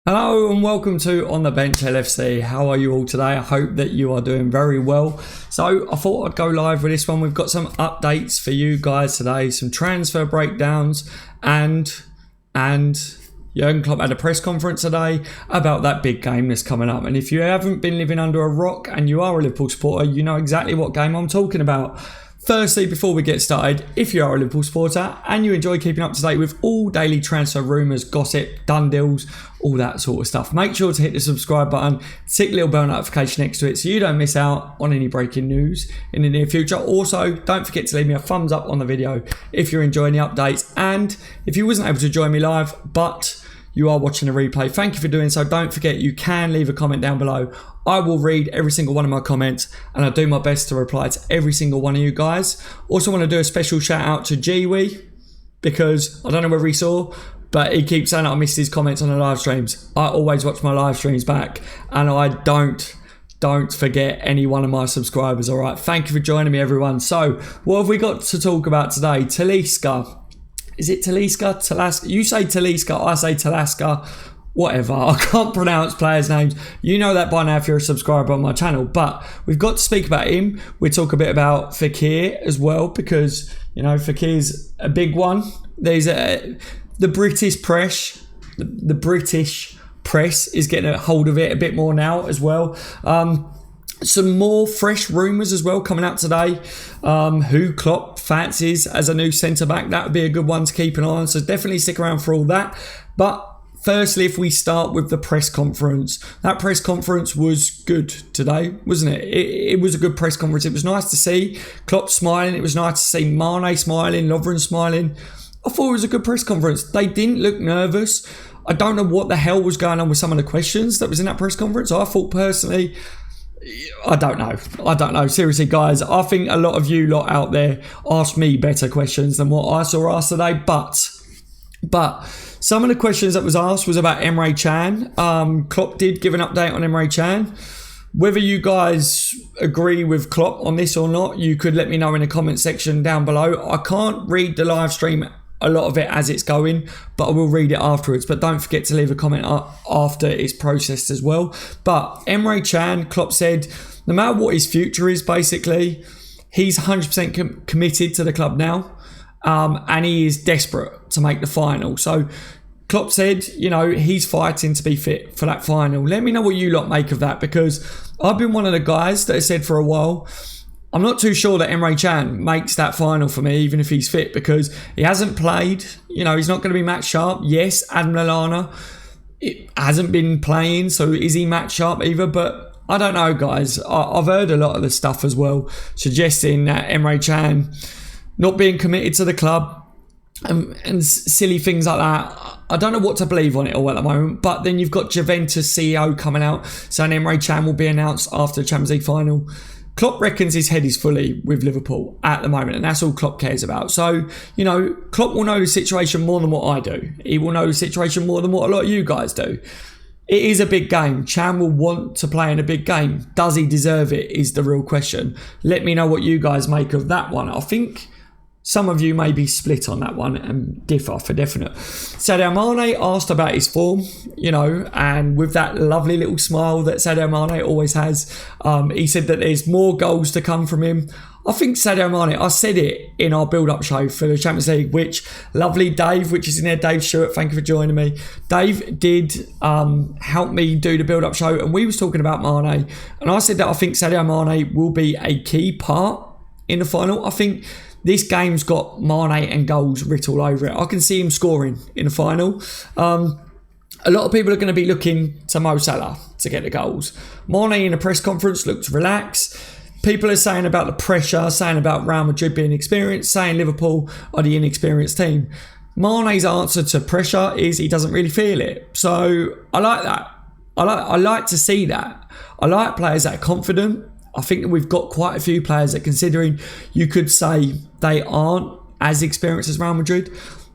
Hello and welcome to On The Bench LFC. How are you all today? I hope that you are doing very well. So I thought I'd go live with this one. We've got some updates for you guys today, some transfer breakdowns, and Jurgen Klopp had a press conference today about that big game that's coming up. And if you haven't been living under a rock and you are a Liverpool supporter, you know exactly what game I'm talking about. Firstly, before we get started, if you are a Liverpool supporter and you enjoy keeping up to date with all daily transfer rumours, gossip, done deals, all that sort of stuff, make sure to hit the subscribe button, tick the little bell notification next to it so you don't miss out on any breaking news in the near future. Also, don't forget to leave me a thumbs up on the video if you're enjoying the updates. And if you wasn't able to join me live, but you are watching a replay, thank you for doing so. Don't forget you can leave a comment down below. I will read every single one of my comments and I'll do my best to reply to every single one of you guys. Also want to do a special shout out to YNWA because I don't know whether he saw, but he keeps saying I missed his comments on the live streams. I always watch my live streams back and I don't forget any one of my subscribers. All right, thank you for joining me, everyone. So what have we got to talk about today? Talisca. Is it Talisca? Talisca? You say Talisca, I say Talisca. Whatever, I can't pronounce players' names. You know that by now if you're a subscriber on my channel. But we've got to speak about him. We'll talk a bit about Fekir as well because, you know, Fekir's a big one. There's the British press. The British press is getting a hold of it a bit more now as well. Some more fresh rumours as well coming out today. Who Klopp fancies as a new centre-back. That would be a good one to keep an eye on. So definitely stick around for all that. But firstly, if we start with the press conference, that press conference was good today, wasn't it? It was a good press conference. It was nice to see Klopp smiling. It was nice to see Mane smiling, Lovren smiling. I thought it was a good press conference. They didn't look nervous. I don't know what the hell was going on with some of the questions that was in that press conference. I thought personally, I don't know. Seriously, guys, I think a lot of you lot out there asked me better questions than what I saw asked today. But some of the questions that was asked was about Emre Can. Klopp did give an update on Emre Can. Whether you guys agree with Klopp on this or not, you could let me know in the comment section down below. I can't read the live stream, a lot of it as it's going, but I will read it afterwards. But don't forget to leave a comment after it's processed as well. But Emre Can, Klopp said, no matter what his future is, basically, he's 100% committed to the club now. And he is desperate to make the final. So Klopp said, you know, he's fighting to be fit for that final. Let me know what you lot make of that, because I've been one of the guys that has said for a while, I'm not too sure that Emre Can makes that final for me, even if he's fit, because he hasn't played. You know, he's not going to be match sharp. Yes, Adam Lallana, it hasn't been playing, so is he match sharp either? But I don't know, guys. I've heard a lot of the stuff as well, suggesting that Emre Can not being committed to the club and silly things like that. I don't know what to believe on it all at the moment. But then you've got Juventus CEO coming out saying Emre Can will be announced after the Champions League final. Klopp reckons his head is fully with Liverpool at the moment, and that's all Klopp cares about. So, you know, Klopp will know the situation more than what I do. He will know the situation more than what a lot of you guys do. It is a big game. Can will want to play in a big game. Does he deserve it is the real question. Let me know what you guys make of that one. I think some of you may be split on that one and differ for definite. Sadio Mane asked about his form, you know, and with that lovely little smile that Sadio Mane always has, he said that there's more goals to come from him. I think Sadio Mane, I said it in our build-up show for the Champions League, which lovely Dave, which is in there, Dave Stewart, thank you for joining me. Dave did help me do the build-up show, and we was talking about Mane, and I said that I think Sadio Mane will be a key part in the final. I think this game's got Mane and goals writ all over it. I can see him scoring in the final. A lot of people are going to be looking to Mo Salah to get the goals. Mane in a press conference looked relaxed. People are saying about the pressure, saying about Real Madrid being experienced, saying Liverpool are the inexperienced team. Mane's answer to pressure is he doesn't really feel it. So I like that. I like to see that. I like players that are confident. I think that we've got quite a few players that, considering you could say they aren't as experienced as Real Madrid,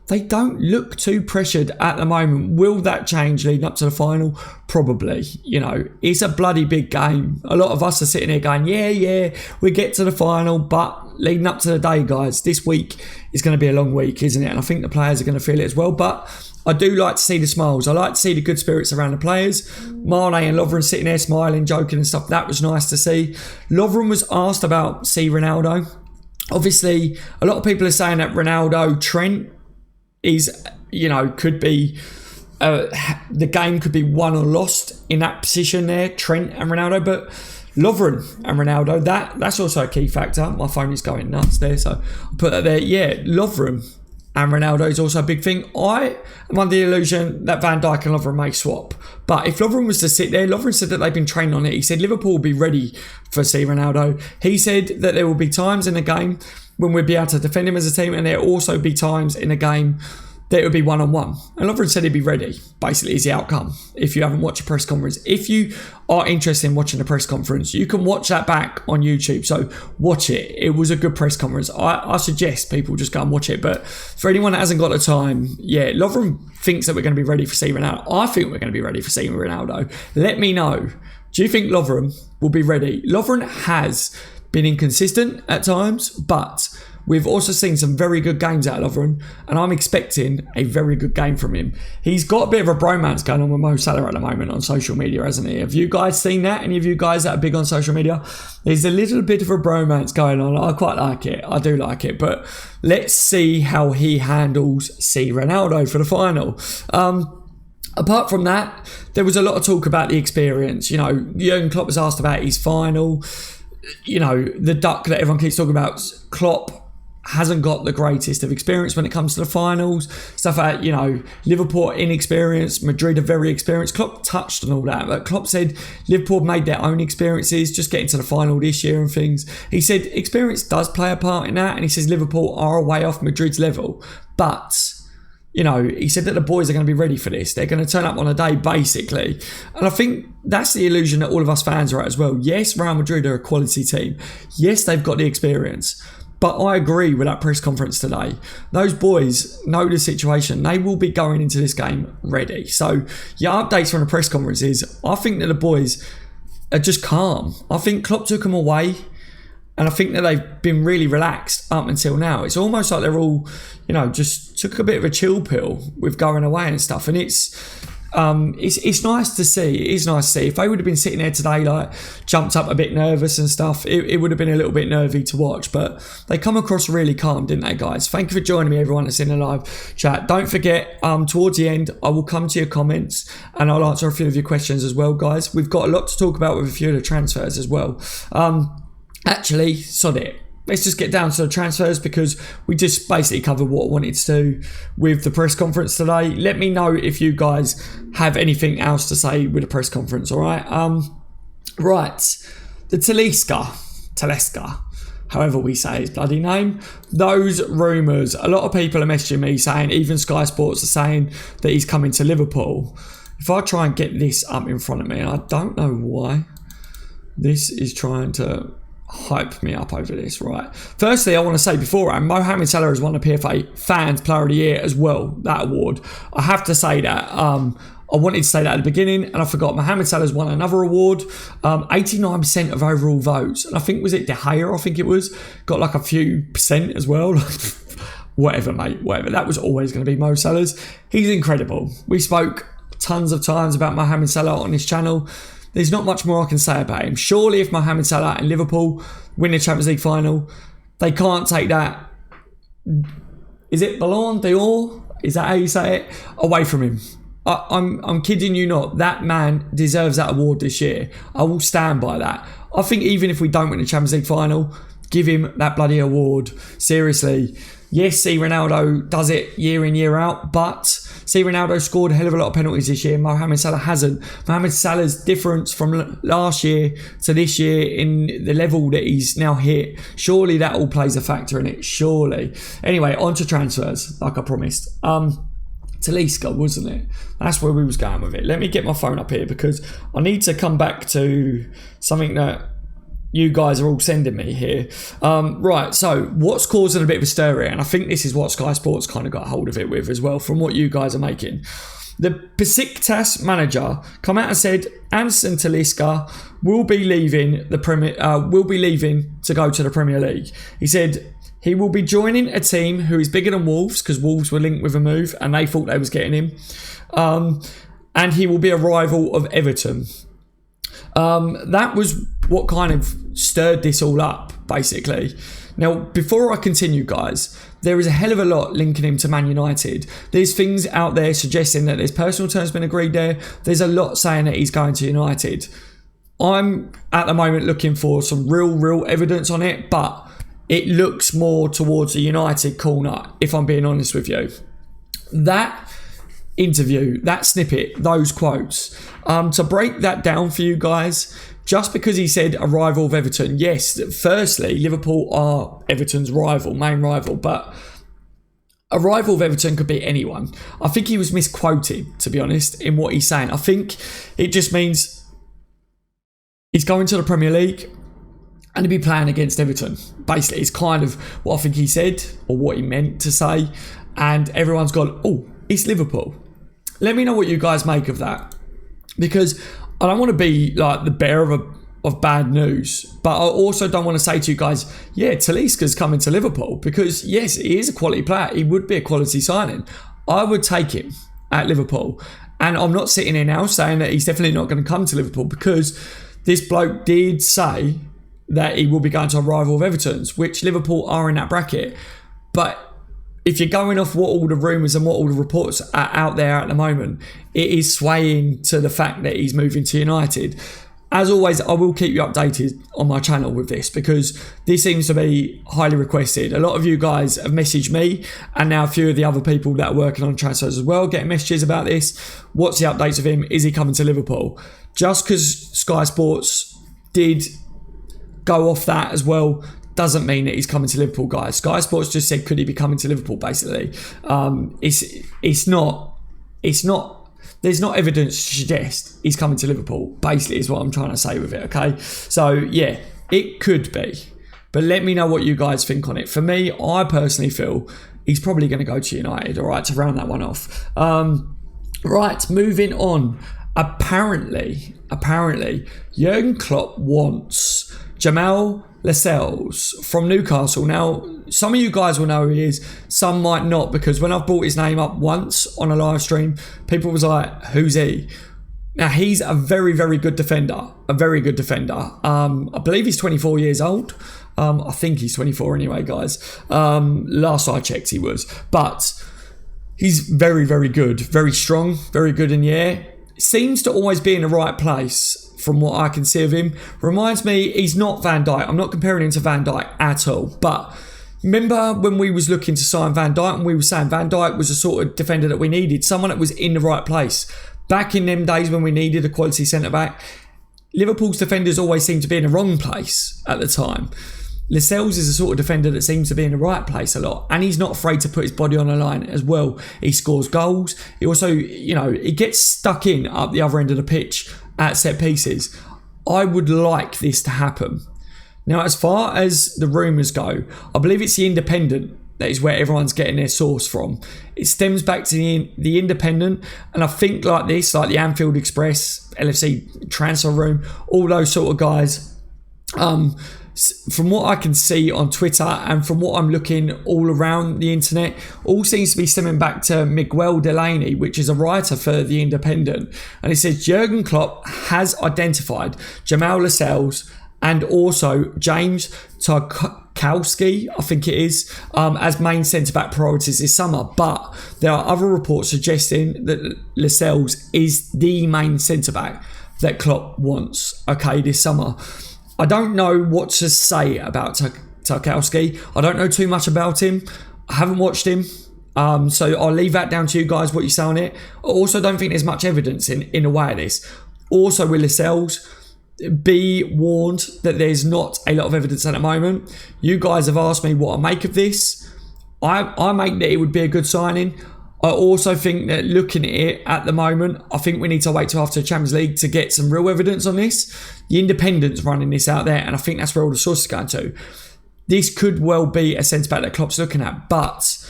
they don't look too pressured at the moment. Will that change leading up to the final? Probably. You know, it's a bloody big game. A lot of us are sitting here going, yeah, we get to the final, but leading up to the day, guys, this week is going to be a long week, isn't it? And I think the players are going to feel it as well. But I do like to see the smiles. I like to see the good spirits around the players. Mane and Lovren sitting there smiling, joking and stuff. That was nice to see. Lovren was asked about Ronaldo. Obviously, a lot of people are saying that Ronaldo, Trent is, could be... the game could be won or lost in that position there, Trent and Ronaldo, but Lovren and Ronaldo, that's also a key factor. My phone is going nuts there, so I'll put that there. Yeah, Lovren and Ronaldo is also a big thing. I am under the illusion that Van Dijk and Lovren may swap. But if Lovren was to sit there, Lovren said that they've been training on it. He said Liverpool will be ready for Ronaldo. He said that there will be times in the game when we'll be able to defend him as a team, and there will also be times in the game that it would be one-on-one. And Lovren said he'd be ready, basically, is the outcome. If you haven't watched a press conference. If you are interested in watching the press conference, you can watch that back on YouTube. So watch it. It was a good press conference. I suggest people just go and watch it. But for anyone that hasn't got the time, yeah, Lovren thinks that we're going to be ready for Ronaldo. I think we're going to be ready for Ronaldo. Let me know. Do you think Lovren will be ready? Lovren has been inconsistent at times, but we've also seen some very good games out of Lovren, and I'm expecting a very good game from him. He's got a bit of a bromance going on with Mo Salah at the moment on social media, hasn't he? Have you guys seen that? Any of you guys that are big on social media? There's a little bit of a bromance going on. I quite like it. I do like it. But let's see how he handles Ronaldo for the final. Apart from that, there was a lot of talk about the experience. Jurgen Klopp was asked about his final. The duck that everyone keeps talking about, Klopp hasn't got the greatest of experience when it comes to the finals. Stuff like, Liverpool inexperienced, Madrid are very experienced. Klopp touched on all that, but Klopp said Liverpool made their own experiences, just getting to the final this year and things. He said experience does play a part in that, and he says Liverpool are a way off Madrid's level. But, he said that the boys are going to be ready for this. They're going to turn up on a day, basically. And I think that's the illusion that all of us fans are at as well. Yes, Real Madrid are a quality team. Yes, they've got the experience. But I agree with that press conference today. Those boys know the situation. They will be going into this game ready. So, your updates from the press conference is, I think that the boys are just calm. I think Klopp took them away, and I think that they've been really relaxed up until now. It's almost like they're all, just took a bit of a chill pill with going away and stuff. And it's nice to see. It is nice to see. If they would have been sitting there today, jumped up a bit nervous and stuff, it would have been a little bit nervy to watch. But they come across really calm, didn't they, guys? Thank you for joining me, everyone that's in the live chat. Don't forget, towards the end, I will come to your comments and I'll answer a few of your questions as well, guys. We've got a lot to talk about with a few of the transfers as well. Actually, sod it. Let's just get down to the transfers, because we just basically covered what I wanted to do with the press conference today. Let me know if you guys have anything else to say with the press conference, all right? Right. The Talisca, however we say his bloody name, those rumours, a lot of people are messaging me saying, even Sky Sports are saying that he's coming to Liverpool. If I try and get this up in front of me, and I don't know why this is trying to hype me up over this, right? Firstly, I want to say beforehand, Mohamed Salah has won the PFA Fans Player of the Year as well, that award. I have to say that. I wanted to say that at the beginning, and I forgot. Mohamed Salah's won another award, 89% of overall votes. And I think, was it De Gea? I think it was. Got like a few percent as well. Whatever, mate, whatever. That was always going to be Mo Salah's. He's incredible. We spoke tons of times about Mohamed Salah on this channel. There's not much more I can say about him. Surely if Mohamed Salah and Liverpool win the Champions League final, they can't take that, is it Ballon d'Or? Is that how you say it? Away from him. I'm kidding you not. That man deserves that award this year. I will stand by that. I think even if we don't win the Champions League final, give him that bloody award. Seriously. Yes, Ronaldo does it year in, year out, but Ronaldo scored a hell of a lot of penalties this year. Mohamed Salah hasn't. Mohamed Salah's difference from last year to this year in the level that he's now hit, surely that all plays a factor in it. Surely. Anyway, on to transfers, like I promised. Talisca, wasn't it? That's where we was going with it. Let me get my phone up here, because I need to come back to something that you guys are all sending me here. Right, so what's causing a bit of a stir here? And I think this is what Sky Sports kind of got hold of it with as well, from what you guys are making. The Besiktas manager come out and said Anderson Talisca will be leaving to go to the Premier League. He said he will be joining a team who is bigger than Wolves, because Wolves were linked with a move and they thought they was getting him. And he will be a rival of Everton. That was what kind of stirred this all up, basically. Now, before I continue, guys, there is a hell of a lot linking him to Man United. There's things out there suggesting that there's personal terms been agreed there. There's a lot saying that he's going to United. I'm, at the moment, looking for some real evidence on it, but it looks more towards the United corner, if I'm being honest with you. That interview, that snippet, those quotes, to break that down for you guys, just because he said a rival of Everton, yes, firstly, Liverpool are Everton's main rival, but a rival of Everton could be anyone. I think he was misquoted, to be honest, in what he's saying. I think it just means he's going to the Premier League and he'll be playing against Everton. Basically, it's kind of what I think he said, or what he meant to say, and everyone's gone, oh, it's Liverpool. Let me know what you guys make of that, because I don't want to be like the bearer of bad news, but I also don't want to say to you guys, yeah, Talisca's coming to Liverpool, because yes, he is a quality player. He would be a quality signing. I would take him at Liverpool, and I'm not sitting here now saying that he's definitely not going to come to Liverpool, because this bloke did say that he will be going to a rival of Everton's, which Liverpool are in that bracket. But if you're going off what all the rumours and what all the reports are out there at the moment, it is swaying to the fact that he's moving to United. As always, I will keep you updated on my channel with this, because this seems to be highly requested. A lot of you guys have messaged me, and now a few of the other people that are working on transfers as well, getting messages about this. What's the updates of him? Is he coming to Liverpool? Just because Sky Sports did go off that as well doesn't mean that he's coming to Liverpool, guys. Sky Sports just said, could he be coming to Liverpool, basically. It's not there's not evidence to suggest he's coming to Liverpool, basically, is what I'm trying to say with it, okay? So yeah, it could be, but let me know what you guys think on it. For me, I personally feel he's probably going to go to United, all right, to round that one off. Right, moving on. Apparently, Jurgen Klopp wants Jamaal Lascelles from Newcastle. Now, some of you guys will know who he is, some might not, because when I've brought his name up once on a live stream, people was like, who's he? Now, he's a very good defender, I believe he's 24 years old. I think he's 24 anyway, guys. Last I checked, he was. But he's very good, very strong, very good in the air. Seems to always be in the right place from what I can see of him. Reminds me, he's not Van Dijk. I'm not comparing him to Van Dijk at all. But remember when we was looking to sign Van Dijk, and we were saying Van Dijk was the sort of defender that we needed, someone that was in the right place. Back in them days when we needed a quality centre-back, Liverpool's defenders always seemed to be in the wrong place at the time. Lascelles is the sort of defender that seems to be in the right place a lot, and he's not afraid to put his body on the line as well. He scores goals. He also, he gets stuck in up the other end of the pitch at set pieces. I would like this to happen. Now, as far as the rumours go, I believe it's the Independent that is where everyone's getting their source from. It stems back to the Independent, and I think like this, like the Anfield Express, LFC Transfer Room, all those sort of guys, from what I can see on Twitter and from what I'm looking all around the internet, all seems to be stemming back to Miguel Delaney, which is a writer for The Independent. And it says Jurgen Klopp has identified Jamaal Lascelles and also James Tarkowski, I think it is, as main centre-back priorities this summer. But there are other reports suggesting that Lascelles is the main centre-back that Klopp wants, okay, this summer. I don't know what to say about Tarkowski. I don't know too much about him. I haven't watched him. So I'll leave that down to you guys, what you say on it. I also don't think there's much evidence in a way of this. Also with Lascelles, be warned that there's not a lot of evidence at the moment. You guys have asked me what I make of this. I make that it would be a good signing. I also think that looking at it at the moment, I think we need to wait till after the Champions League to get some real evidence on this. The Independent's running this out there, and I think that's where all the sources are going to. This could well be a centre-back that Klopp's looking at, but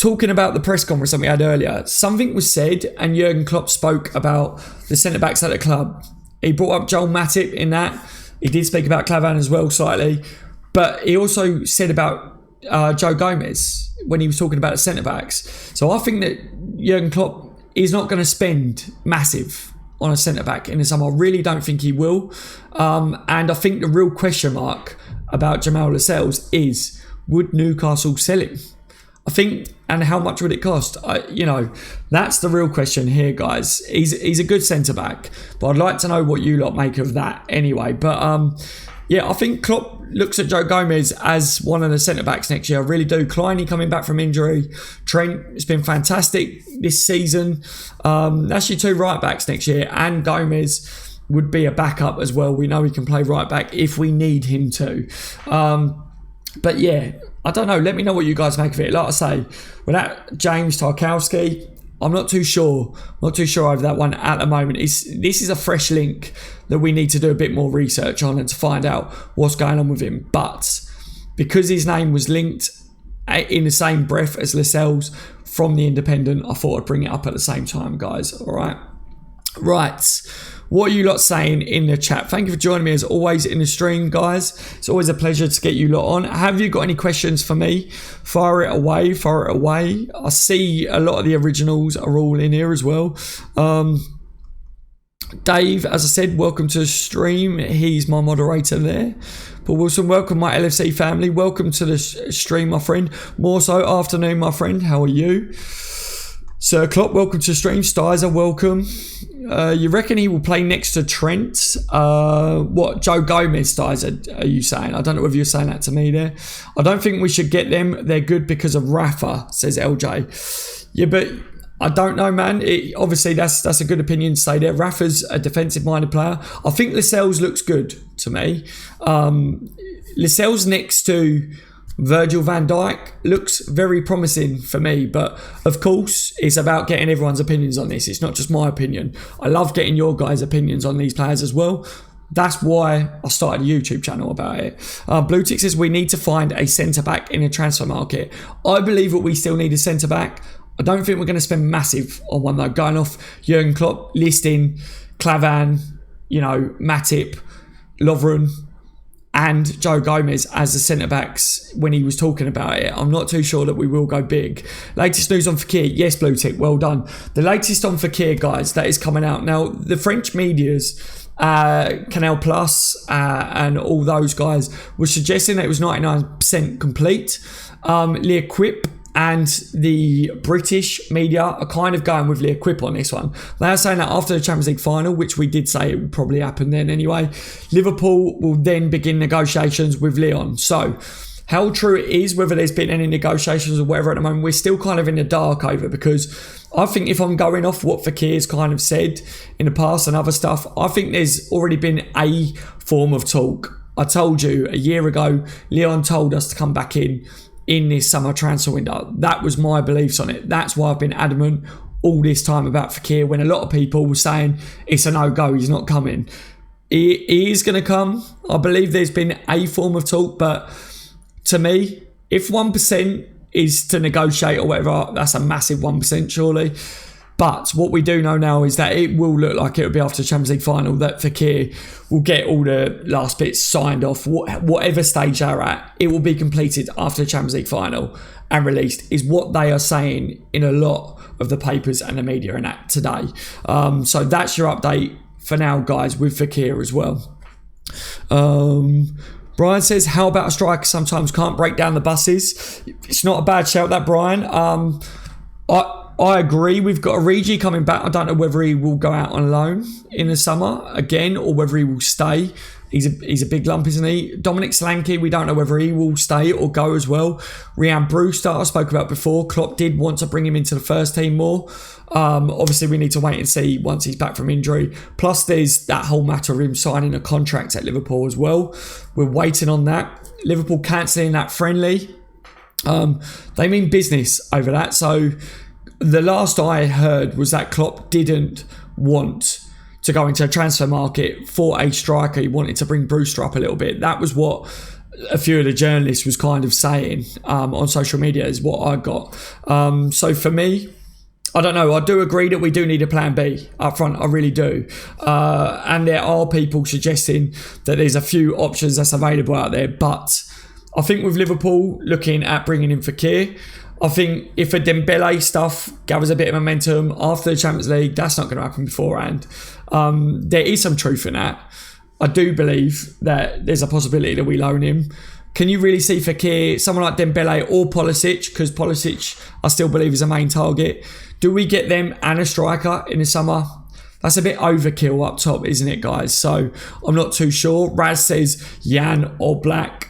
talking about the press conference that we had earlier, something was said and Jurgen Klopp spoke about the centre-backs at the club. He brought up Joel Matip in that. He did speak about Clavan as well slightly. But he also said about Joe Gomez when he was talking about the centre-backs. So I think that Jurgen Klopp is not going to spend massive on a centre-back in the summer. I really don't think he will. And I think the real question mark about Jamaal Lascelles is, would Newcastle sell him? I think, and how much would it cost? That's the real question here, guys. He's a good centre-back, but I'd like to know what you lot make of that anyway. But I think Klopp looks at Joe Gomez as one of the centre-backs next year. I really do. Kleiny coming back from injury. Trent has been fantastic this season. That's your two right-backs next year, and Gomez would be a backup as well. We know he can play right-back if we need him to. But yeah, I don't know. Let me know what you guys make of it. Like I say, without James Tarkowski, I'm not too sure. Not too sure over that one at the moment. This is a fresh link that we need to do a bit more research on and to find out what's going on with him. But because his name was linked in the same breath as Lascelles from the Independent, I thought I'd bring it up at the same time, guys. All right. Right. What are you lot saying in the chat? Thank you for joining me as always in the stream, guys. It's always a pleasure to get you lot on. Have you got any questions for me? Fire it away. Fire it away. I see a lot of the originals are all in here as well. Dave, as I said, welcome to the stream. He's my moderator there. Paul Wilson, welcome my LFC family. Welcome to the stream, my friend. More so afternoon, my friend. How are you? Sir Klopp, welcome to the stream. Stizer, welcome. You reckon he will play next to Trent? What, Joe Gomez, Stizer, are you saying? I don't know whether you're saying that to me there. I don't think we should get them. They're good because of Rafa, says LJ. Yeah, but I don't know, man. Obviously, that's a good opinion to say there. Rafa's a defensive-minded player. I think Lascelles looks good to me. Lascelles next to Virgil van Dijk looks very promising for me, but of course it's about getting everyone's opinions on this. It's not just my opinion. I love getting your guys' opinions on these players as well. That's why I started a YouTube channel about it. Blue Tick says we need to find a centre-back in a transfer market. I believe that we still need a centre-back. I don't think we're going to spend massive on one though. Going off Jurgen Klopp listing Clavan, Matip, Lovren and Joe Gomez as the centre-backs when he was talking about it. I'm not too sure that we will go big. Latest news on Fekir. Yes, Blue Tick, well done. The latest on Fekir, guys, that is coming out. Now, the French medias, Canal Plus and all those guys, were suggesting that it was 99% complete. L'Equipe and the British media are kind of going with L'Equipe on this one. They are saying that after the Champions League final, which we did say it would probably happen then anyway, Liverpool will then begin negotiations with Lyon. So how true it is, whether there's been any negotiations or whatever at the moment, we're still kind of in the dark over, because I think if I'm going off what Fekir's kind of said in the past and other stuff, I think there's already been a form of talk. I told you a year ago, Lyon told us to come back in this summer transfer window. That was my beliefs on it. That's why I've been adamant all this time about Fekir, when a lot of people were saying it's a no-go, he's not coming. He is going to come. I believe there's been a form of talk, but to me, if 1% is to negotiate or whatever, that's a massive 1% surely. But what we do know now is that it will look like it will be after the Champions League final that Fekir will get all the last bits signed off. Whatever stage they're at, it will be completed after the Champions League final and released, is what they are saying in a lot of the papers and the media and that today. So that's your update for now, guys, with Fekir as well. Brian says, how about a striker sometimes can't break down the buses? It's not a bad shout, that, Brian. I agree. We've got Origi coming back. I don't know whether he will go out on loan in the summer again or whether he will stay. He's a big lump, isn't he? Dominic Solanke, we don't know whether he will stay or go as well. Ryan Brewster, I spoke about before. Klopp did want to bring him into the first team more. Obviously, we need to wait and see once he's back from injury. Plus, there's that whole matter of him signing a contract at Liverpool as well. We're waiting on that. Liverpool cancelling that friendly. They mean business over that. So the last I heard was that Klopp didn't want to go into a transfer market for a striker. He wanted to bring Brewster up a little bit. That was what a few of the journalists was kind of saying on social media is what I got. So for me, I don't know. I do agree that we do need a plan B up front. I really do. And there are people suggesting that there's a few options that's available out there. But I think with Liverpool looking at bringing in Fekir, I think if a Dembele stuff gathers a bit of momentum after the Champions League, that's not going to happen beforehand. There is some truth in that. I do believe that there's a possibility that we loan him. Can you really see Fekir, someone like Dembele or Pulisic, because Pulisic I still believe is a main target? Do we get them and a striker in the summer? That's a bit overkill up top, isn't it, guys? So I'm not too sure. Raz says Jan or Black.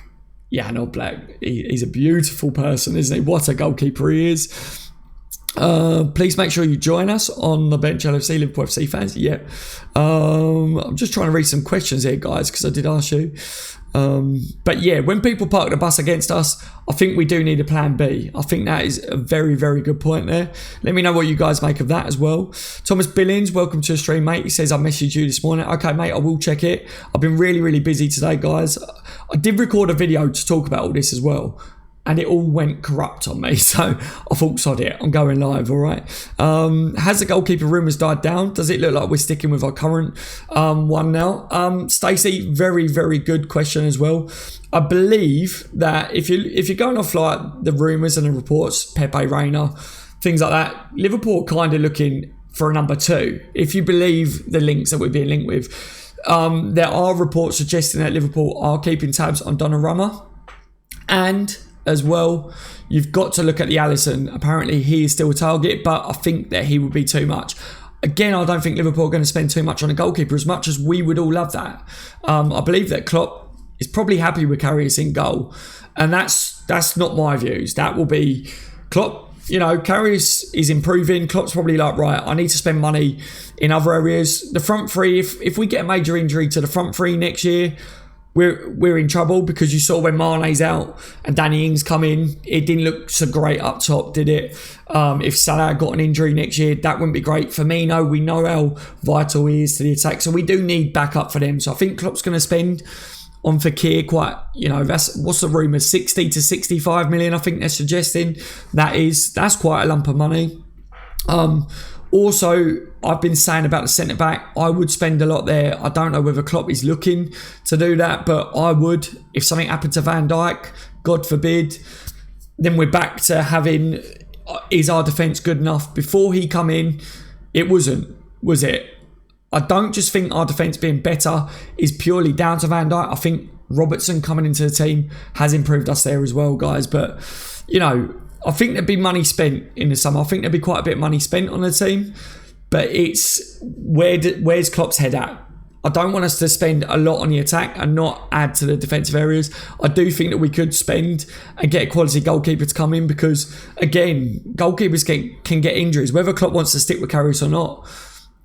Jan or Black. He's a beautiful person, isn't he? What a goalkeeper he is. Please make sure you join us on the Bench LFC, Liverpool FC fans. Yeah. I'm just trying to read some questions here, guys, because I did ask you. But yeah, when people park the bus against us, I think we do need a plan B. I think that is a very, very good point there. Let me know what you guys make of that as well. Thomas Billings, welcome to the stream, mate. He says, I messaged you this morning. Okay, mate, I will check it. I've been really, really busy today, guys. I did record a video to talk about all this as well, and it all went corrupt on me, so I thought, sod it, I'm going live, all right? Has the goalkeeper rumours died down? Does it look like we're sticking with our current one now? Stacey, very, very good question as well. I believe that if you're going off like the rumours and the reports, Pepe Reina, things like that, Liverpool are kind of looking for a number 2, if you believe the links that we're being linked with. There are reports suggesting that Liverpool are keeping tabs on Donnarumma, and as well, you've got to look at the Alisson. Apparently he is still a target, but I think that he would be too much. Again, I don't think Liverpool are going to spend too much on a goalkeeper, as much as we would all love that. I believe that Klopp is probably happy with Karius in goal, and that's not my views. That will be Klopp. You know, Karius is improving. Klopp's probably like, right, I need to spend money in other areas. The front three, if we get a major injury to the front three next year, we're in trouble, because you saw when Mane's out and Danny Ings come in, it didn't look so great up top, did it? If Salah got an injury next year, that wouldn't be great. Firmino, we know how vital he is to the attack, so we do need backup for them. So I think Klopp's going to spend on Fekir quite, you know, that's, what's the rumour, 60 to 65 million, I think they're suggesting. That's quite a lump of money. Also, I've been saying about the centre-back, I would spend a lot there. I don't know whether Klopp is looking to do that, but I would. If something happened to Van Dijk, God forbid, then we're back to having, is our defence good enough? Before he come in, it wasn't, was it? I don't just think our defence being better is purely down to Van Dijk. I think Robertson coming into the team has improved us there as well, guys. But, you know, I think there'd be money spent in the summer. I think there'd be quite a bit of money spent on the team. But it's, where's Klopp's head at? I don't want us to spend a lot on the attack and not add to the defensive areas. I do think that we could spend and get a quality goalkeeper to come in, because, again, goalkeepers can get injuries. Whether Klopp wants to stick with Karius or not,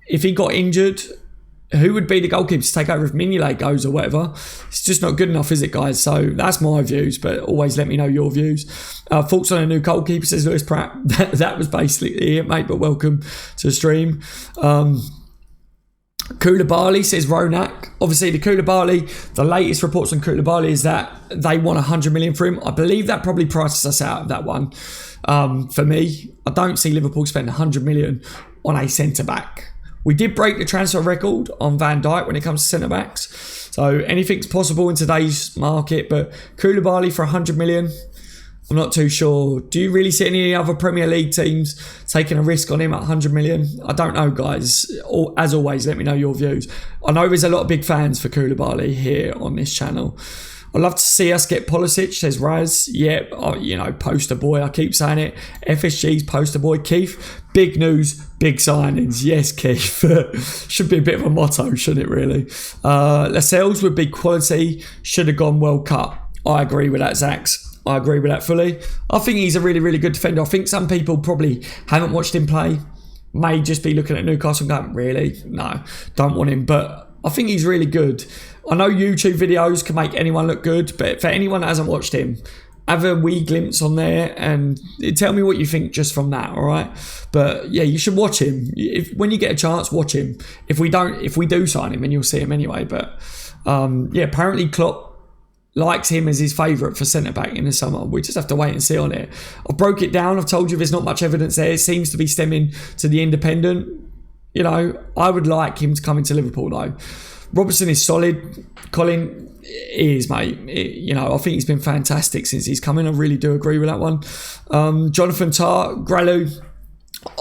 if he got injured, who would be the goalkeeper to take over if Mignolet goes or whatever? It's just not good enough, is it, guys? So that's my views, but always let me know your views. Thoughts on a new goalkeeper, says Lewis Pratt. That was basically it, mate, but welcome to the stream. Koulibaly, says Ronak. Obviously, the Koulibaly, the latest reports on Koulibaly is that they want 100 million for him. I believe that probably prices us out of that one. For me, I don't see Liverpool spend 100 million on a centre-back. We did break the transfer record on Van Dijk when it comes to centre-backs. So anything's possible in today's market. But Koulibaly for 100 million, I'm not too sure. Do you really see any other Premier League teams taking a risk on him at 100 million? I don't know, guys. As always, let me know your views. I know there's a lot of big fans for Koulibaly here on this channel. I'd love to see us get Pulisic, says Raz. Yeah, you know, poster boy. I keep saying it. FSG's poster boy. Keith, big news, big signings. Yes, Keith. Should be a bit of a motto, shouldn't it, really? Lascelles would be quality. Should have gone World Cup. I agree with that, Zax. I agree with that fully. I think he's a really, really good defender. I think some people probably haven't watched him play. May just be looking at Newcastle and going, really? No, don't want him. But I think he's really good. I know YouTube videos can make anyone look good, but for anyone that hasn't watched him, have a wee glimpse on there and tell me what you think just from that, all right? But yeah, you should watch him. When you get a chance, watch him. If we do sign him, then you'll see him anyway. But yeah, apparently Klopp likes him as his favourite for centre-back in the summer. We just have to wait and see on it. I broke it down. I've told you there's not much evidence there. It seems to be stemming to the independent. You know, I would like him to come into Liverpool, though. Robertson is solid. Colin is, mate. You know, I think he's been fantastic since he's come in. I really do agree with that one. Jonathan Tah, Grelu.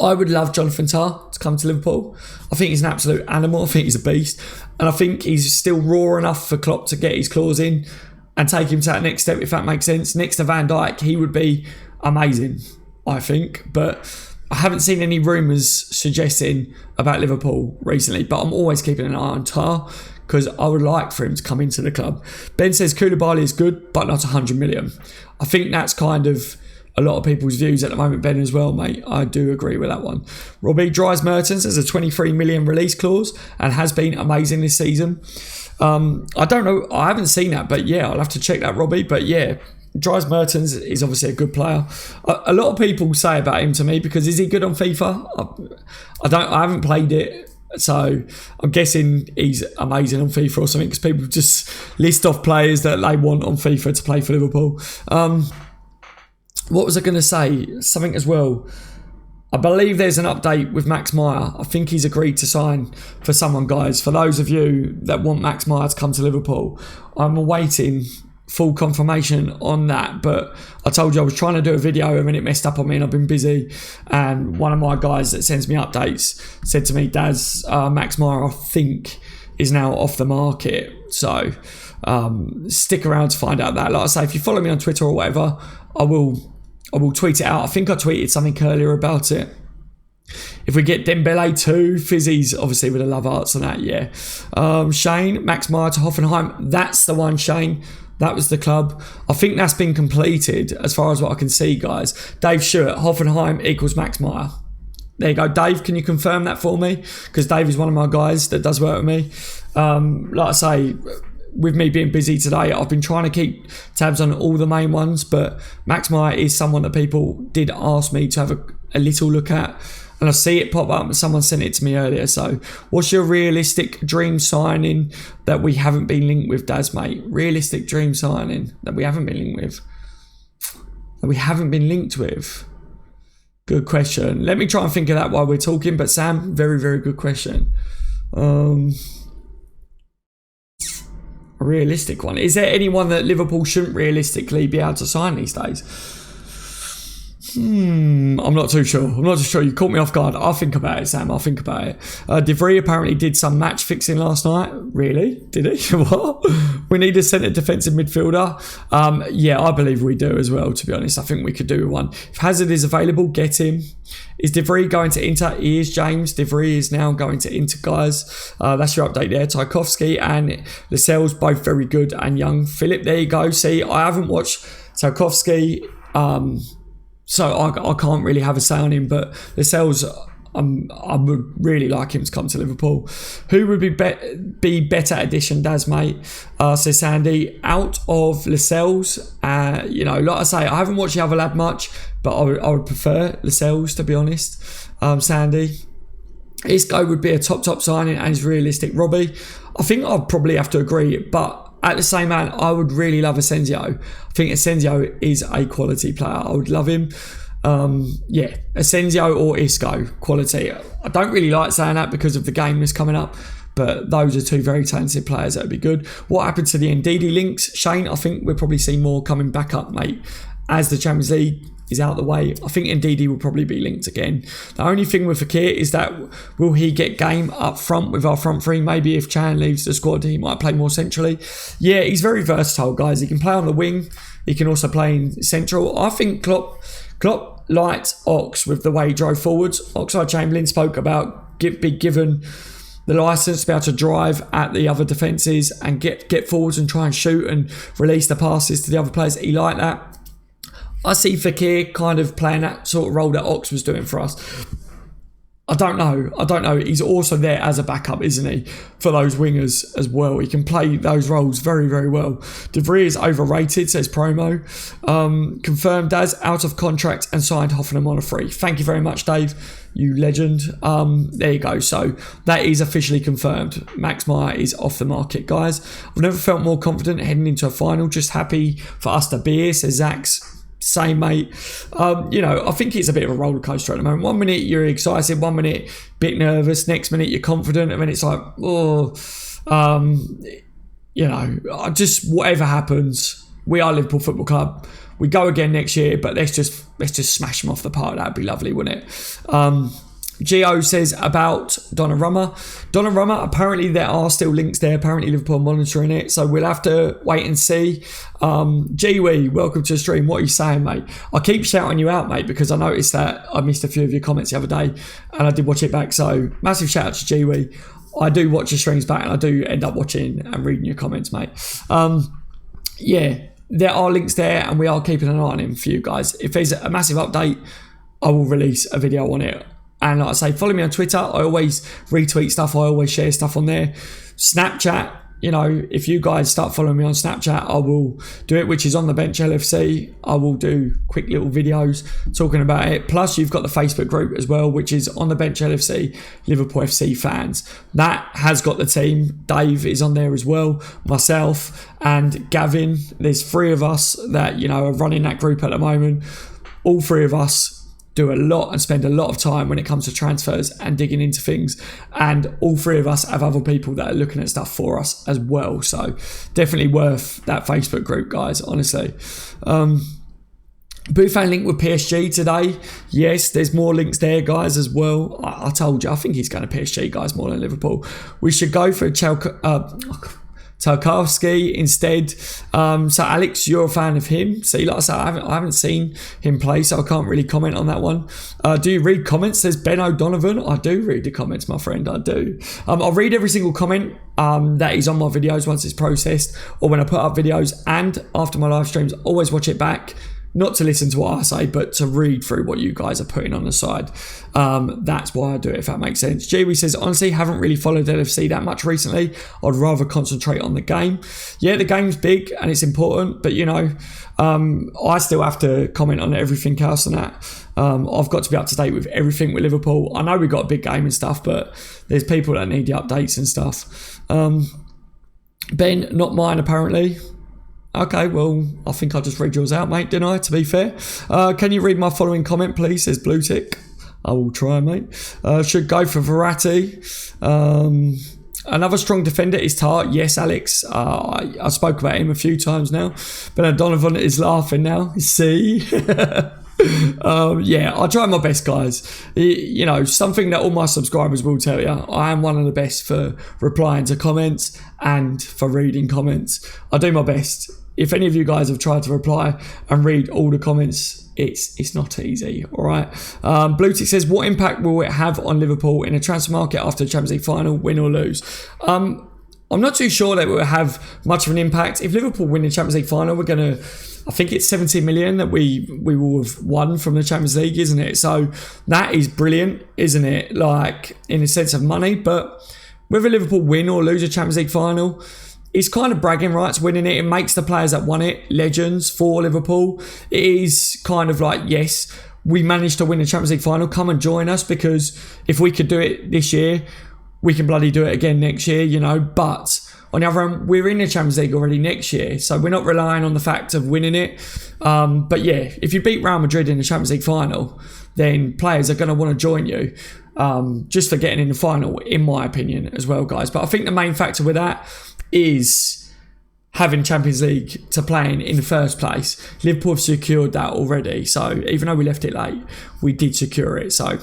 I would love Jonathan Tah to come to Liverpool. I think he's an absolute animal. I think he's a beast. And I think he's still raw enough for Klopp to get his claws in and take him to that next step, if that makes sense. Next to Van Dijk, he would be amazing, I think. But I haven't seen any rumours suggesting about Liverpool recently. But I'm always keeping an eye on Tah because I would like for him to come into the club. Ben says Koulibaly is good, but not 100 million. I think that's kind of a lot of people's views at the moment, Ben, as well, mate. I do agree with that one. Robbie Dries Mertens has a 23 million release clause and has been amazing this season. I don't know. I haven't seen that, but yeah, I'll have to check that, Robbie. But yeah, Dries Mertens is obviously a good player. A lot of people say about him to me because is he good on FIFA? I haven't played it, so I'm guessing he's amazing on FIFA or something because people just list off players that they want on FIFA to play for Liverpool. What was I going to say? Something as well. I believe there's an update with Max Meyer. I think he's agreed to sign for someone, guys. For those of you that want Max Meyer to come to Liverpool, I'm awaiting full confirmation on that. But I told you I was trying to do a video and it messed up on me and I've been busy. And one of my guys that sends me updates said to me, Daz, Max Meyer, I think, is now off the market. So stick around to find out that. Like I say, if you follow me on Twitter or whatever, I will tweet it out. I think I tweeted something earlier about it. If we get Dembele too, Fizzy's obviously with the love arts and that, yeah. Shane, Max Meyer to Hoffenheim. That's the one, Shane. That was the club. I think that's been completed as far as what I can see, guys. Dave Stewart, Hoffenheim equals Max Meyer. There you go. Dave, can you confirm that for me? Because Dave is one of my guys that does work with me. Like I say, with me being busy today, I've been trying to keep tabs on all the main ones, but Max Meyer is someone that people did ask me to have a little look at, and I see it pop up and someone sent it to me earlier. So what's your realistic dream signing that we haven't been linked with, Daz, mate? Realistic dream signing that we haven't been linked with? Good question. Let me try and think of that while we're talking, but Sam, very, very good question. A realistic one. Is there anyone that Liverpool shouldn't realistically be able to sign these days? I'm not too sure. You caught me off guard. I'll think about it, Sam. I'll think about it. De Vrij apparently did some match fixing last night. Really? Did he? What? We need a centre defensive midfielder. Yeah, I believe we do as well, to be honest. I think we could do one. If Hazard is available, get him. Is De Vrij going to Inter? He is, James. De Vrij is now going to Inter, guys. That's your update there. Tarkowski and Lascelles, both very good and young. Philip, there you go. See, I haven't watched Tarkowski, so I can't really have a say on him, but Lascelles, I would really like him to come to Liverpool. Who would be better addition, Daz, mate? Says Sandy. Out of Lascelles, you know, like I say, I haven't watched the other lad much, but I would prefer Lascelles, to be honest. Sandy. Isco would be a top signing and is realistic. Robbie, I think I'd probably have to agree, but at the same hand, I would really love Asensio. I think Asensio is a quality player. I would love him. Yeah, Asensio or Isco, quality. I don't really like saying that because of the game that's coming up, but those are two very talented players that would be good. What happened to the Ndidi links? Shane, I think we'll probably see more coming back up, mate, as the Champions League is out of the way. I think Ndidi will probably be linked again. The only thing with Fekir is that will he get game up front with our front three? Maybe if Chan leaves the squad, he might play more centrally. Yeah, he's very versatile, guys. He can play on the wing. He can also play in central. I think Klopp liked Ox with the way he drove forwards. Oxlade-Chamberlain spoke about being given the licence to be able to drive at the other defences and get forwards and try and shoot and release the passes to the other players. He liked that. I see Fekir kind of playing that sort of role that Ox was doing for us. I don't know. He's also there as a backup, isn't he? For those wingers as well. He can play those roles very, very well. De Vrij is overrated, says Promo. Confirmed as out of contract and signed Hoffenheim on a free. Thank you very much, Dave. you legend. There you go. So that is officially confirmed. Max Meyer is off the market, guys. I've never felt more confident heading into a final. Just happy for us to be here, says Zach's. Same, mate. I think it's a bit of a roller coaster at the moment. 1 minute you're excited, 1 minute bit nervous, next minute you're confident, and then it's like, just whatever happens, we are Liverpool Football Club. We go again next year, but let's just smash them off the park. That'd be lovely, wouldn't it? Gio says about Donnarumma, apparently there are still links there. Apparently Liverpool are monitoring it, so we'll have to wait and see. Gwee, welcome to the stream. What are you saying, mate? I keep shouting you out, mate, because I noticed that I missed a few of your comments the other day, and I did watch it back, so massive shout out to Gwee. I do watch your streams back, and I do end up watching and reading your comments, mate. There are links there, and we are keeping an eye on him for you guys. If there's a massive update, I will release a video on it. And like I say, follow me on Twitter. I always retweet stuff. I always share stuff on there. Snapchat, if you guys start following me on Snapchat, I will do it, which is on the bench LFC. I will do quick little videos talking about it. Plus, you've got the Facebook group as well, which is on the bench LFC, Liverpool FC fans. That has got the team. Dave is on there as well. Myself and Gavin. There's 3 of us that, are running that group at the moment. All 3 of us do a lot and spend a lot of time when it comes to transfers and digging into things, and all 3 of us have other people that are looking at stuff for us as well, so definitely worth that Facebook group, guys, honestly. Buffon link with PSG today. Yes, there's more links there, guys, as well. I told you, I think he's going to PSG, guys, more than Liverpool. We should go for Tarkowski instead. So Alex, you're a fan of him. See, like I said, I haven't seen him play, so I can't really comment on that one. Do you read comments? Says Ben O'Donovan. I do read the comments, my friend. I do. I'll read every single comment that is on my videos once it's processed, or when I put up videos, and after my live streams, always watch it back. Not to listen to what I say, but to read through what you guys are putting on the side. That's why I do it, if that makes sense. Jewy says, honestly, haven't really followed LFC that much recently. I'd rather concentrate on the game. Yeah, the game's big and it's important, but I still have to comment on everything else and that. I've got to be up to date with everything with Liverpool. I know we've got a big game and stuff, but there's people that need the updates and stuff. Ben, not mine, apparently. Okay, well, I think I just read yours out, mate, didn't I, to be fair? Can you read my following comment, please? Says Blue Tick. I will try, mate. Should go for Verratti. Another strong defender is Tart. Yes, Alex. I spoke about him a few times now. But Donovan is laughing now. See? I try my best, guys. Something that all my subscribers will tell you, I am one of the best for replying to comments and for reading comments. I do my best. If any of you guys have tried to reply and read all the comments, it's not easy, all right? Blue Tick says, what impact will it have on Liverpool in a transfer market after the Champions League final, win or lose? I'm not too sure that it will have much of an impact. If Liverpool win the Champions League final, we're going to, I think it's 70 million that we will have won from the Champions League, isn't it? So that is brilliant, isn't it? Like, in a sense of money. But whether Liverpool win or lose a Champions League final, it's kind of bragging rights winning it. It makes the players that won it legends for Liverpool. It is kind of like, yes, we managed to win the Champions League final. Come and join us, because if we could do it this year, we can bloody do it again next year, But on the other hand, we're in the Champions League already next year, so we're not relying on the fact of winning it. But yeah, if you beat Real Madrid in the Champions League final, then players are going to want to join you just for getting in the final, in my opinion, as well, guys. But I think the main factor with that is having Champions League to play in the first place. Liverpool have secured that already, so even though we left it late, we did secure it. So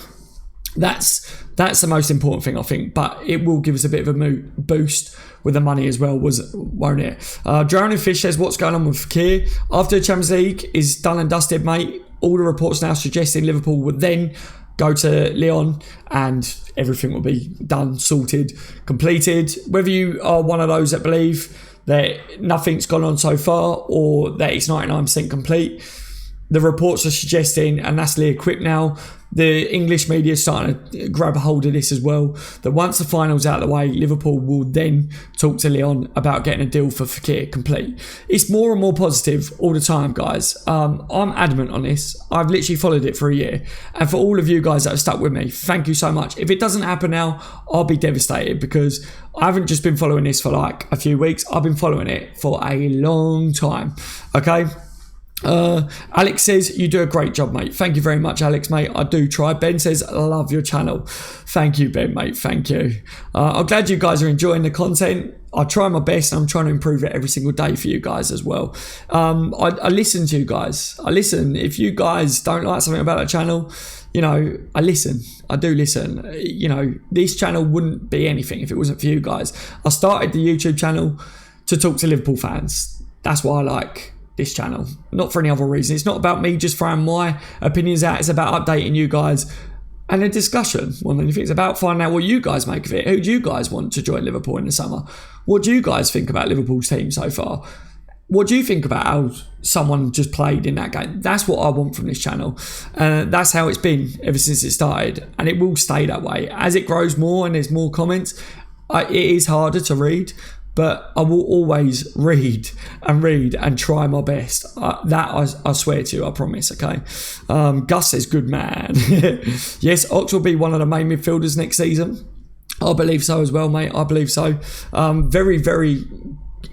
that's the most important thing, I think. But it will give us a bit of a boost with the money as well, won't it? Drowning Fish says, what's going on with Fekir? After the Champions League is done and dusted, mate, all the reports now suggesting Liverpool would then go to Lyon and everything will be done, sorted, completed. Whether you are one of those that believe that nothing's gone on so far or that it's 99% complete, the reports are suggesting, and that's Lee equipped now, the English media is starting to grab a hold of this as well, that once the final's out of the way, Liverpool will then talk to Lyon about getting a deal for Fekir complete. It's more and more positive all the time, guys. I'm adamant on this. I've literally followed it for a year. And for all of you guys that have stuck with me, thank you so much. If it doesn't happen now, I'll be devastated, because I haven't just been following this for like a few weeks. I've been following it for a long time. Okay? Alex says, you do a great job, mate. Thank you very much, Alex, mate. I do try. Ben says, I love your channel. Thank you, Ben, mate. Thank you. I'm glad you guys are enjoying the content. I try my best, and I'm trying to improve it every single day for you guys as well. I listen to you guys. I listen. If you guys don't like something about the channel, you know, I listen. I do listen. You know, this channel wouldn't be anything if it wasn't for you guys. I started the YouTube channel to talk to Liverpool fans. That's why I like this channel, not for any other reason. It's not about me just throwing my opinions out. It's about updating you guys and a discussion. Well, if it's about finding out what you guys make of it, who do you guys want to join Liverpool in the summer? What do you guys think about Liverpool's team so far? What do you think about how someone just played in that game? That's what I want from this channel. That's how it's been ever since it started, and it will stay that way. As it grows more and there's more comments, it is harder to read, but I will always read and try my best. I swear to you, I promise, okay? Gus says, good man. Yes, Ox will be one of the main midfielders next season. I believe so as well, mate. I believe so. Very, very,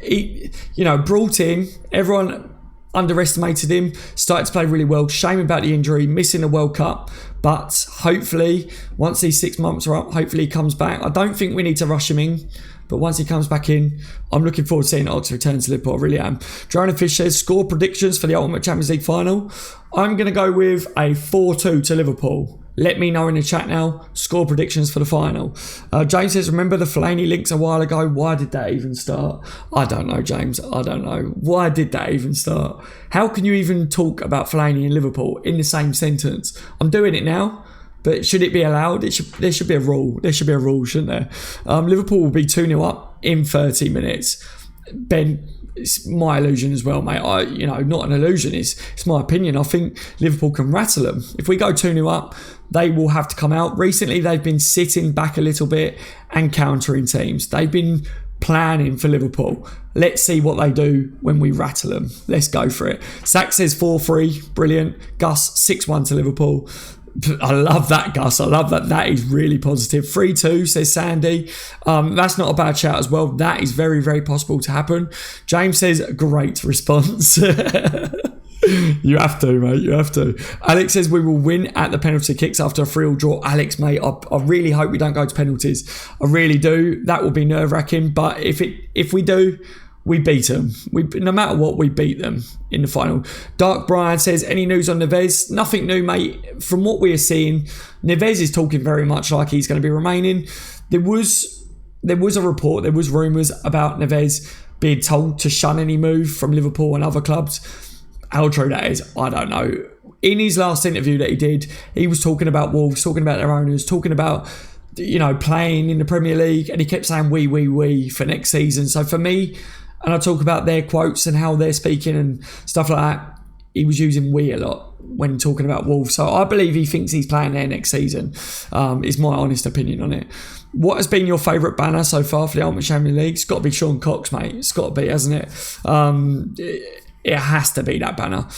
you know, brought in. Everyone underestimated him. Started to play really well. Shame about the injury, missing the World Cup. But hopefully, once these 6 months are up, hopefully he comes back. I don't think we need to rush him in. But once he comes back in, I'm looking forward to seeing Ox return to Liverpool. I really am. Joanna Fish says, score predictions for the Ultimate Champions League final. I'm going to go with a 4-2 to Liverpool. Let me know in the chat now. Score predictions for the final. James says, remember the Fellaini links a while ago? Why did that even start? I don't know, James. I don't know. Why did that even start? How can you even talk about Fellaini and Liverpool in the same sentence? I'm doing it now. But should it be allowed? There should be a rule. There should be a rule, shouldn't there? Liverpool will be 2-0 up in 30 minutes. Ben, it's my illusion as well, mate. Not an illusion. It's my opinion. I think Liverpool can rattle them. If we go 2-0 up, they will have to come out. Recently, they've been sitting back a little bit and countering teams. They've been planning for Liverpool. Let's see what they do when we rattle them. Let's go for it. Sack says 4-3. Brilliant. Gus, 6-1 to Liverpool. I love that, Gus. I love that. That is really positive. 3-2, says Sandy. That's not a bad shout as well. That is very, very possible to happen. James says, great response. You have to, mate. You have to. Alex says, we will win at the penalty kicks after a 3-3 draw. Alex, mate, I really hope we don't go to penalties. I really do. That will be nerve-wracking. But if we do, we beat them. No matter what, we beat them in the final. Dark Brian says, any news on Neves? Nothing new, mate. From what we are seeing, Neves is talking very much like he's going to be remaining. There was a report, there was rumours about Neves being told to shun any move from Liverpool and other clubs. How true that is, I don't know. In his last interview that he did, he was talking about Wolves, talking about their owners, talking about, you know, playing in the Premier League, and he kept saying we for next season. So for me, and I talk about their quotes and how they're speaking and stuff like that, he was using we a lot when talking about Wolves. So I believe he thinks he's playing there next season, is my honest opinion on it. What has been your favourite banner so far for the Ultimate Champions League? It's got to be Sean Cox, mate. It's got to be, hasn't it? It has to be that banner.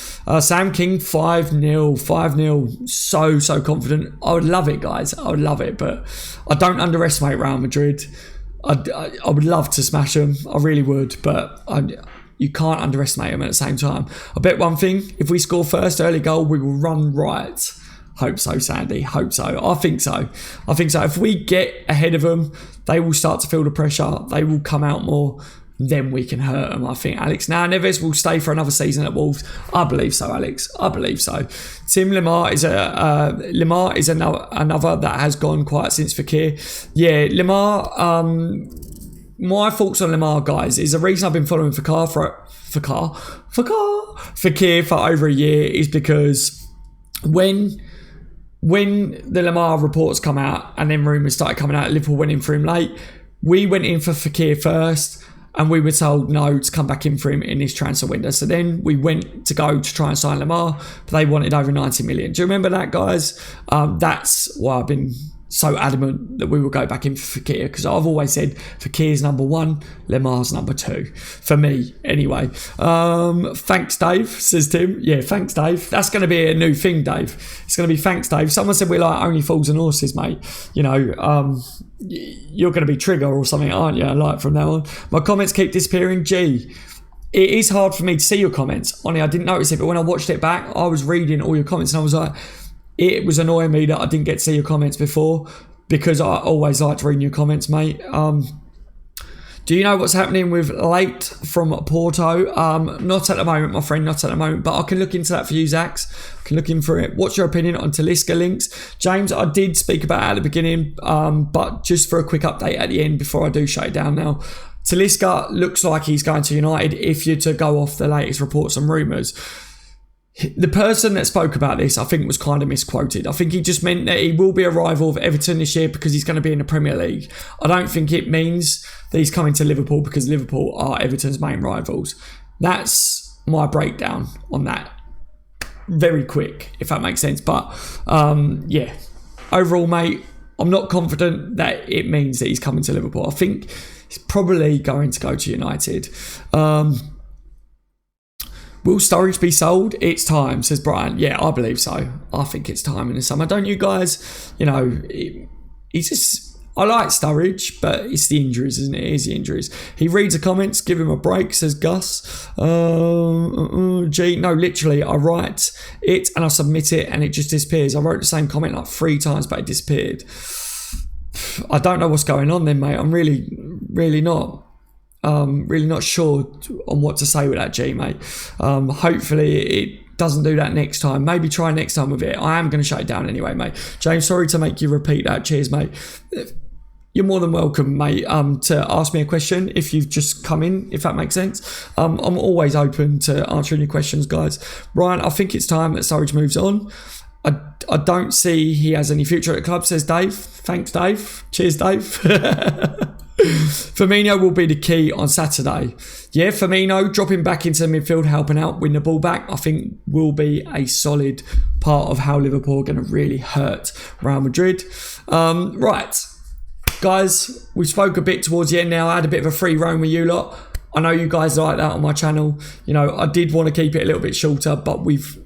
Sam King, 5-0. 5-0. So confident. I would love it, guys. I would love it. But I don't underestimate Real Madrid. I would love to smash them. I really would. But you can't underestimate them at the same time. I bet one thing. If we score first early goal, we will run right. Hope so, Sandy. Hope so. I think so. If we get ahead of them, they will start to feel the pressure. They will come out more. Then we can hurt them, I think. Alex, now Neves will stay for another season at Wolves. I believe so, Alex. I believe so. Tim Lemar is another that has gone quiet since Fekir. Yeah, Lemar. My thoughts on Lemar, guys, is the reason I've been following Fekir for over a year is because when the Lemar reports come out and then rumours started coming out, Liverpool went in for him late. We went in for Fekir first. and we were told no to come back in for him in this transfer window. So then we went to go to try and sign Lamar, but they wanted over 90 million. Do you remember that, guys? That's why I've been so adamant that we will go back in for Fekir, because I've always said Fekir's number 1, Lamar's number 2 for me anyway. Thanks Dave, says Tim. Yeah, thanks Dave. That's going to be a new thing, Dave. It's going to be thanks Dave. Someone said we're like only fools and horses, mate. You know, you're going to be Trigger or something, aren't you? Like from now on, my comments keep disappearing. Gee, it is hard for me to see your comments. Honestly, I didn't notice it, but when I watched it back, I was reading all your comments and I was like, it was annoying me that I didn't get to see your comments before, because I always like to read your comments, mate. Do you know what's happening with Late from Porto? Not at the moment, my friend, not at the moment, but I can look into that for you, Zax. I can look in for it. What's your opinion on Talisca links? James, I did speak about it at the beginning, but just for a quick update at the end before I do shut it down now. Talisca looks like he's going to United if you're to go off the latest reports and rumours. The person that spoke about this, I think, was kind of misquoted. I think he just meant that he will be a rival of Everton this year because he's going to be in the Premier League. I don't think it means that he's coming to Liverpool because Liverpool are Everton's main rivals. That's my breakdown on that. Very quick, if that makes sense. But, yeah, overall, mate, I'm not confident that it means that he's coming to Liverpool. I think he's probably going to go to United. Will Sturridge be sold? It's time, says Brian. Yeah, I believe so. I think it's time in the summer. Don't you guys? You know, he's just... I like Sturridge, but it's the injuries, isn't it? It is the injuries. He reads the comments. Give him a break, says Gus. Gee, no, literally, I write it and I submit it and it just disappears. I wrote the same comment like 3 times, but it disappeared. I don't know what's going on then, mate. I'm really not. Really not sure on what to say with that, G, mate. Hopefully it doesn't do that next time. Maybe try next time with it. I am going to shut it down anyway, mate. James, sorry to make you repeat that. Cheers, mate. You're more than welcome, mate, to ask me a question if you've just come in, if that makes sense. I'm always open to answering your questions, guys. Ryan, I think it's time that Sturridge moves on. I don't see he has any future at the club, says Dave. Thanks, Dave. Cheers, Dave. Firmino will be the key on Saturday. Yeah, Firmino dropping back into the midfield, helping out, win the ball back, I think will be a solid part of how Liverpool are going to really hurt Real Madrid. Right, guys, we spoke a bit towards the end now. I had a bit of a free roam with you lot. I know you guys like that on my channel. You know, I did want to keep it a little bit shorter, but we've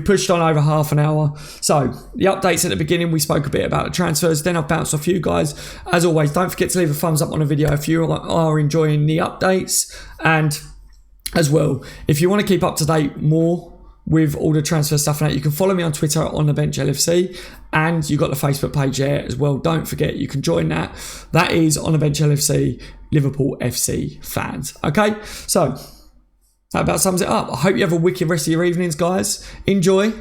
pushed on over half an hour. So the updates at the beginning, we spoke a bit about the transfers. Then I've bounced off you guys. As always, don't forget to leave a thumbs up on the video if you are enjoying the updates. And as well, if you want to keep up to date more with all the transfer stuff and that, you can follow me on Twitter on the Bench LFC, and you've got the Facebook page there as well. Don't forget, you can join that. That is on the Bench LFC, Liverpool FC fans. Okay, so that about sums it up. I hope you have a wicked rest of your evenings, guys. Enjoy.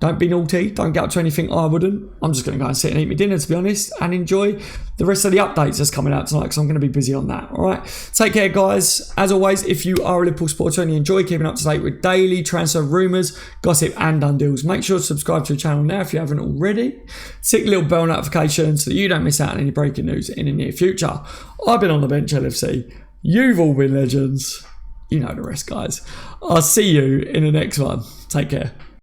Don't be naughty. Don't get up to anything I wouldn't. I'm just going to go and sit and eat my dinner, to be honest, and enjoy the rest of the updates that's coming out tonight, because I'm going to be busy on that. All right. Take care, guys. As always, if you are a Liverpool supporter and you enjoy keeping up to date with daily transfer rumours, gossip and done deals, make sure to subscribe to the channel now if you haven't already. Tick the little bell notification so that you don't miss out on any breaking news in the near future. I've been on the Bench LFC. You've all been legends. You know the rest, guys. I'll see you in the next one. Take care.